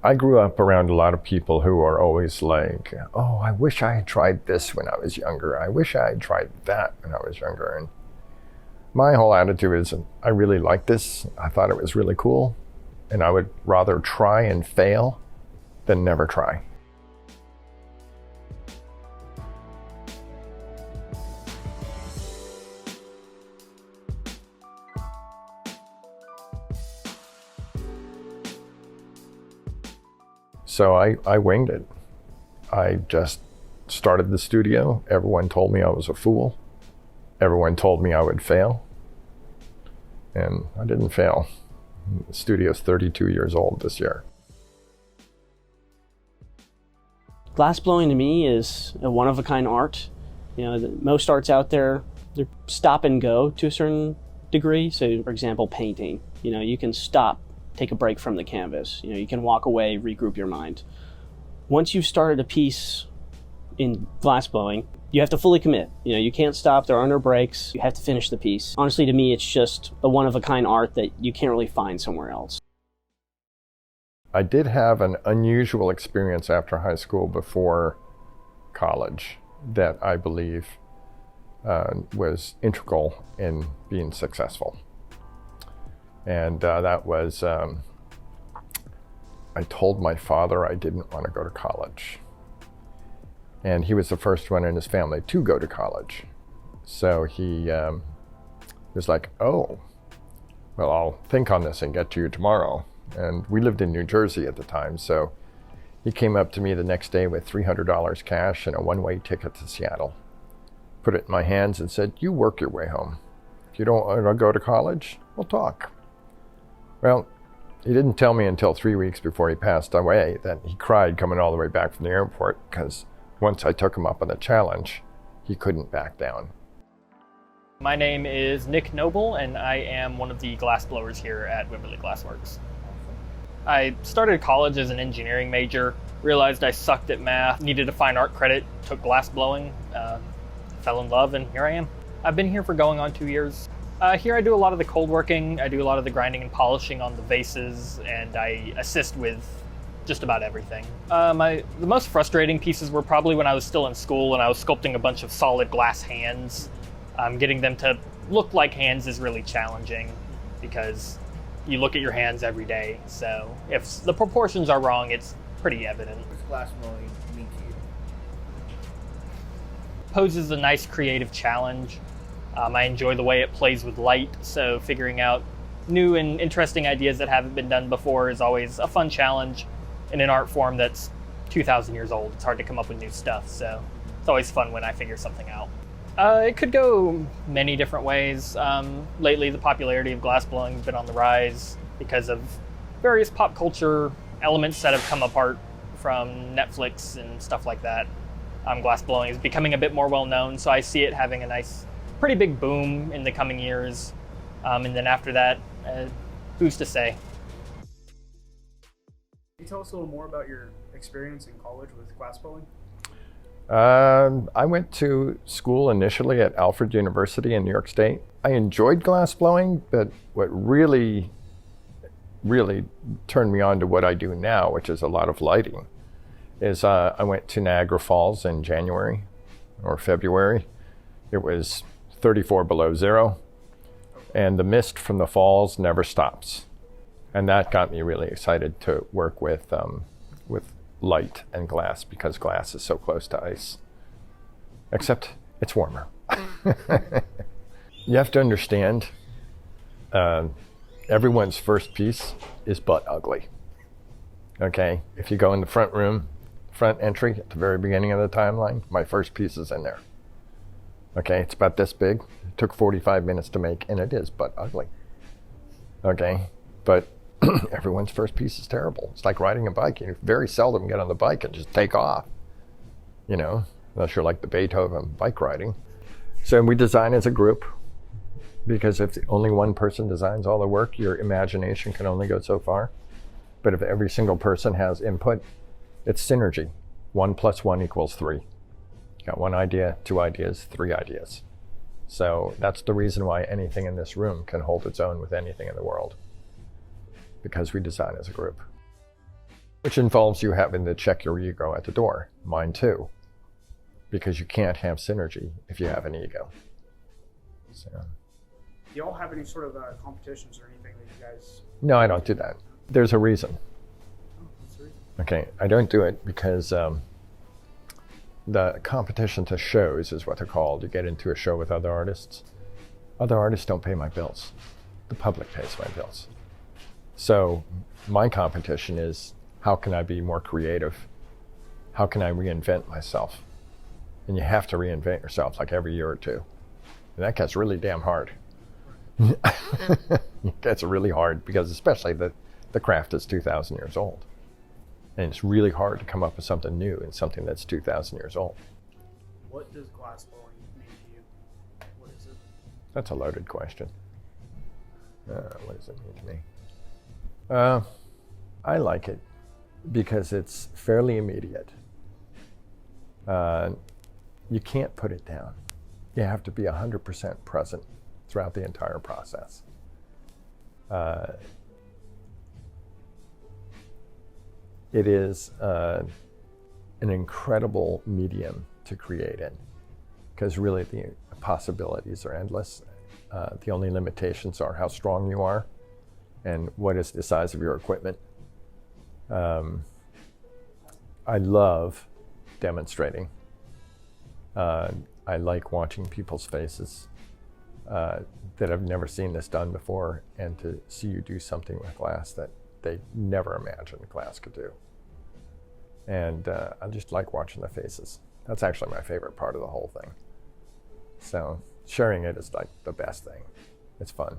I grew up around a lot of people who are always like, oh, I wish I had tried this when I was younger. I wish I had tried that when I was younger. And my whole attitude is, I really like this. I thought it was really cool. And I would rather try and fail than never try. So I winged it. I just started the studio. Everyone told me I was a fool. Everyone told me I would fail. And I didn't fail. The studio's 32 years old this year. Glassblowing to me is a one-of-a-kind art. You know, most arts out there, they're stop and go to a certain degree. So, for example, painting. You know, you can stop, take a break from the canvas. You know, you can walk away, regroup your mind. Once you've started a piece in glassblowing, you have to fully commit. You know, you can't stop, there are no breaks, you have to finish the piece. Honestly, to me, it's just a one-of-a-kind art that you can't really find somewhere else. I did have an unusual experience after high school before college that I believe was integral in being successful. And that was, I told my father I didn't want to go to college. And he was the first one in his family to go to college. So he was like, oh, well, I'll think on this and get to you tomorrow. And we lived in New Jersey at the time. So he came up to me the next day with $300 cash and a one-way ticket to Seattle. Put it in my hands and said, you work your way home. If you don't want to go to college, we'll talk. Well, he didn't tell me until 3 weeks before he passed away that he cried coming all the way back from the airport because once I took him up on the challenge, he couldn't back down. My name is Nick Noble, and I am one of the glassblowers here at Wimberly Glassworks. I started college as an engineering major, realized I sucked at math, needed a fine art credit, took glassblowing, fell in love, and here I am. I've been here for going on 2 years. Here I do a lot of the cold working, I do a lot of the grinding and polishing on the vases, and I assist with just about everything. The most frustrating pieces were probably when I was still in school and I was sculpting a bunch of solid glass hands. Getting them to look like hands is really challenging because you look at your hands every day, so if the proportions are wrong, it's pretty evident. What does glassblowing mean to you? Poses a nice creative challenge. I enjoy the way it plays with light, so figuring out new and interesting ideas that haven't been done before is always a fun challenge in an art form that's 2,000 years old. It's hard to come up with new stuff, so it's always fun when I figure something out. It could go many different ways. Lately, the popularity of glassblowing has been on the rise because of various pop culture elements that have come apart from Netflix and stuff like that. Glassblowing is becoming a bit more well-known, so I see it having a nice, pretty big boom in the coming years. And then after that, who's to say? Can you tell us a little more about your experience in college with glassblowing? I went to school initially at Alfred University in New York State. I enjoyed glassblowing, but what really turned me on to what I do now, which is a lot of lighting, is I went to Niagara Falls in January or February. It was 34 below zero, and the mist from the falls never stops. And that got me really excited to work with light and glass because glass is so close to ice. Except it's warmer. You have to understand, everyone's first piece is butt ugly. Okay, if you go in the front room, front entry at the very beginning of the timeline, my first piece is in there. Okay, it's about this big. It took 45 minutes to make, and it is butt ugly. Okay, but everyone's first piece is terrible. It's like riding a bike. You very seldom get on the bike and just take off, you know, unless you're like the Beethoven bike riding. So we design as a group because if only one person designs all the work, your imagination can only go so far. But if every single person has input, it's synergy. 1 + 1 = 3. You got one idea, 2 ideas, 3 ideas. So that's the reason why anything in this room can hold its own with anything in the world, because we design as a group. which involves you having to check your ego at the door. Mine too, because you can't have synergy if you have an ego. So. Do you all have any sort of competitions or anything that you guys? No, I don't do that. There's a reason. Oh, what's the reason? Okay, I don't do it because the competition to shows is what they're called. You get into a show with other artists. Other artists don't pay my bills. The public pays my bills. So my competition is, how can I be more creative? How can I reinvent myself? And you have to reinvent yourself like every year or two. And that gets really damn hard. It gets really hard because especially the craft is 2,000 years old. And it's really hard to come up with something new and something that's 2,000 years old. What does glass blowing mean to you? What is it? That's a loaded question. What does it mean to me? I like it because it's fairly immediate. You can't put it down. You have to be 100% present throughout the entire process. It is an incredible medium to create in, because really the possibilities are endless. The only limitations are how strong you are and what is the size of your equipment. I love demonstrating. I like watching people's faces that have never seen this done before, and to see you do something with glass that they never imagined glass could do. And I just like watching the faces. That's actually my favorite part of the whole thing. So sharing it is like the best thing. It's fun.